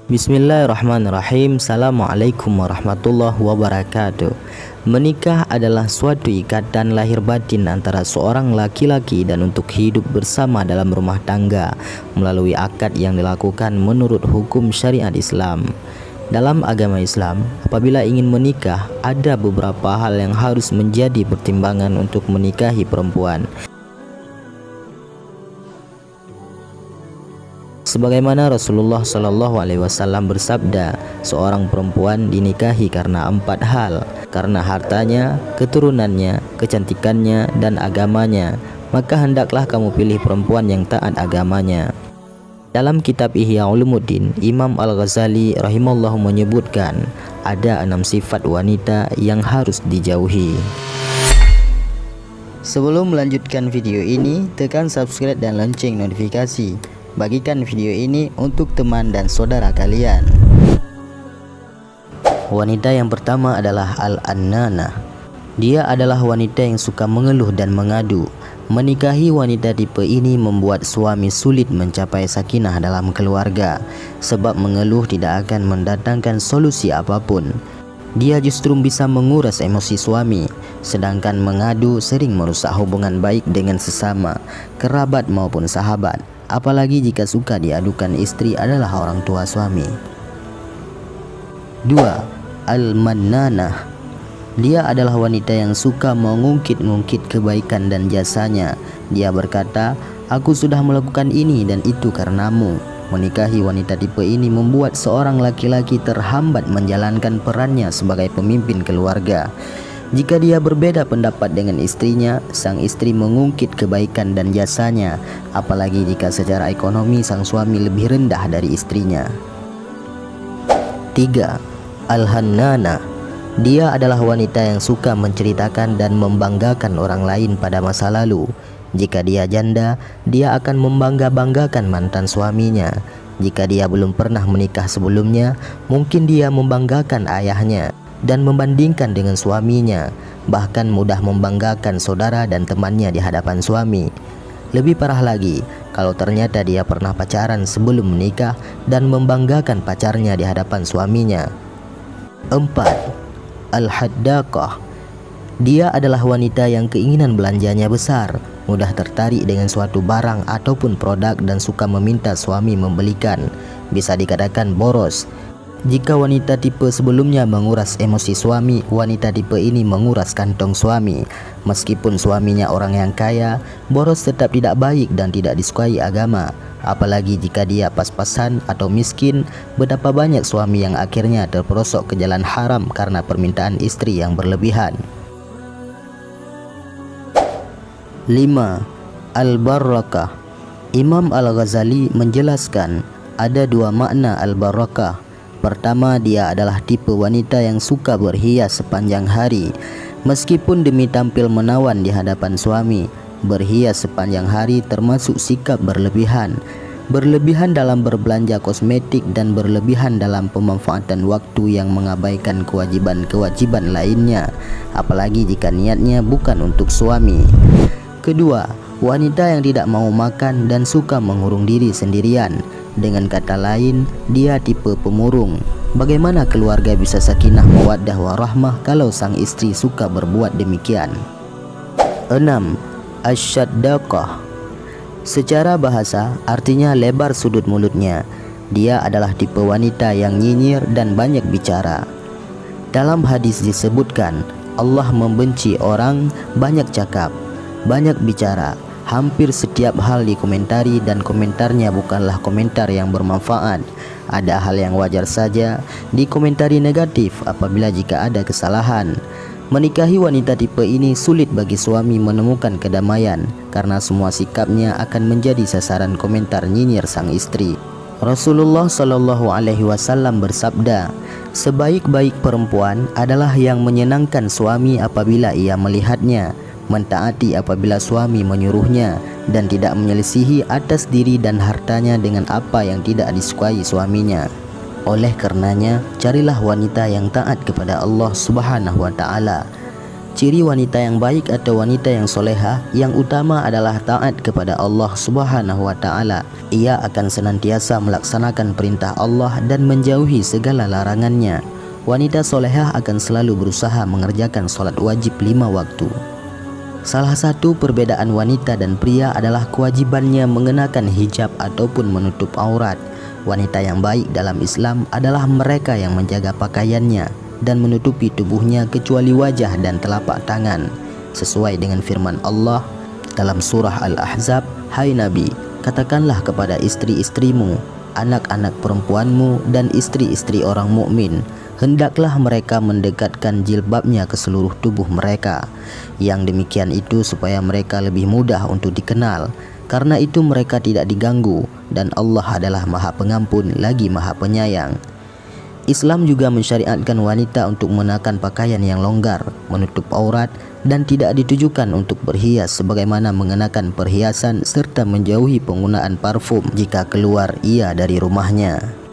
Bismillahirrahmanirrahim. Assalamualaikum warahmatullahi wabarakatuh. Menikah adalah suatu ikatan lahir batin antara seorang laki-laki dan untuk hidup bersama dalam rumah tangga melalui akad yang dilakukan menurut hukum syariat Islam. Dalam agama Islam, apabila ingin menikah, ada beberapa hal yang harus menjadi pertimbangan untuk menikahi perempuan. Sebagaimana Rasulullah SAW bersabda, seorang perempuan dinikahi karena 4 hal, karena hartanya, keturunannya, kecantikannya, dan agamanya. Maka hendaklah kamu pilih perempuan yang taat agamanya. Dalam kitab Ihya Ulumuddin, Imam Al-Ghazali rahimallahu menyebutkan ada 6 sifat wanita yang harus dijauhi. Sebelum melanjutkan video ini, tekan subscribe dan lonceng notifikasi. Bagikan video ini untuk teman dan saudara kalian. Wanita yang pertama adalah Al-Annanah. Dia adalah wanita yang suka mengeluh dan mengadu. Menikahi wanita tipe ini membuat suami sulit mencapai sakinah dalam keluarga, sebab mengeluh tidak akan mendatangkan solusi apapun. Dia justru bisa menguras emosi suami, sedangkan mengadu sering merusak hubungan baik dengan sesama, kerabat maupun sahabat. Apalagi jika suka diadukan istri adalah orang tua suami. 2. Al-Mannanah. Dia adalah wanita yang suka mengungkit-ungkit kebaikan dan jasanya. Dia berkata, "Aku sudah melakukan ini dan itu karenamu." Menikahi wanita tipe ini membuat seorang laki-laki terhambat menjalankan perannya sebagai pemimpin keluarga. Jika dia berbeda pendapat dengan istrinya, sang istri mengungkit kebaikan dan jasanya, apalagi jika secara ekonomi sang suami lebih rendah dari istrinya. 3. Al-Hannanah. Dia adalah wanita yang suka menceritakan dan membanggakan orang lain pada masa lalu. Jika dia janda, dia akan membangga-banggakan mantan suaminya. Jika dia belum pernah menikah sebelumnya, mungkin dia membanggakan ayahnya dan membandingkan dengan suaminya, bahkan mudah membanggakan saudara dan temannya di hadapan suami. Lebih parah lagi, kalau ternyata dia pernah pacaran sebelum menikah dan membanggakan pacarnya di hadapan suaminya. 4. Al-Haddaqah. Dia adalah wanita yang keinginan belanjanya besar, mudah tertarik dengan suatu barang ataupun produk dan suka meminta suami membelikan. Bisa dikatakan boros. Jika wanita tipe sebelumnya menguras emosi suami, wanita tipe ini menguras kantong suami. Meskipun suaminya orang yang kaya, boros tetap tidak baik dan tidak disukai agama. Apalagi jika dia pas-pasan atau miskin, betapa banyak suami yang akhirnya terperosok ke jalan haram karena permintaan istri yang berlebihan. 5. Al-Barakah. Imam Al-Ghazali menjelaskan ada 2 makna Al-Barakah. Pertama, dia adalah tipe wanita yang suka berhias sepanjang hari. Meskipun demi tampil menawan di hadapan suami, berhias sepanjang hari termasuk sikap berlebihan. Berlebihan dalam berbelanja kosmetik dan berlebihan dalam pemanfaatan waktu yang mengabaikan kewajiban-kewajiban lainnya, apalagi jika niatnya bukan untuk suami. Kedua, wanita yang tidak mau makan dan suka mengurung diri sendirian. Dengan kata lain, dia tipe pemurung. Bagaimana keluarga bisa sakinah mawaddah warahmah kalau sang istri suka berbuat demikian? 6. Asyaddaqah. Secara bahasa, artinya lebar sudut mulutnya. Dia adalah tipe wanita yang nyinyir dan banyak bicara. Dalam hadis disebutkan, Allah membenci orang banyak cakap, banyak bicara. Hampir setiap hal dikomentari dan komentarnya bukanlah komentar yang bermanfaat. Ada hal yang wajar saja dikomentari negatif apabila jika ada kesalahan. Menikahi wanita tipe ini sulit bagi suami menemukan kedamaian karena semua sikapnya akan menjadi sasaran komentar nyinyir sang istri. Rasulullah SAW bersabda, sebaik-baik perempuan adalah yang menyenangkan suami apabila ia melihatnya, mentaati apabila suami menyuruhnya, dan tidak menyelisihi atas diri dan hartanya dengan apa yang tidak disukai suaminya. Oleh karenanya, carilah wanita yang taat kepada Allah Subhanahu wa Ta'ala. Ciri wanita yang baik atau wanita yang solehah yang utama adalah taat kepada Allah Subhanahu wa Ta'ala. Ia akan senantiasa melaksanakan perintah Allah dan menjauhi segala larangannya. Wanita solehah akan selalu berusaha mengerjakan solat wajib 5 waktu. Salah satu perbedaan wanita dan pria adalah kewajibannya mengenakan hijab ataupun menutup aurat. Wanita yang baik dalam Islam adalah mereka yang menjaga pakaiannya dan menutupi tubuhnya kecuali wajah dan telapak tangan, sesuai dengan firman Allah dalam surah Al-Ahzab, "Hai Nabi, katakanlah kepada istri-istrimu, anak-anak perempuanmu dan istri-istri orang mukmin, hendaklah mereka mendekatkan jilbabnya ke seluruh tubuh mereka. Yang demikian itu supaya mereka lebih mudah untuk dikenal. Karena itu mereka tidak diganggu, dan Allah adalah Maha Pengampun lagi Maha Penyayang." Islam juga mensyariatkan wanita untuk mengenakan pakaian yang longgar, menutup aurat, dan tidak ditujukan untuk berhias sebagaimana mengenakan perhiasan serta menjauhi penggunaan parfum jika keluar ia dari rumahnya.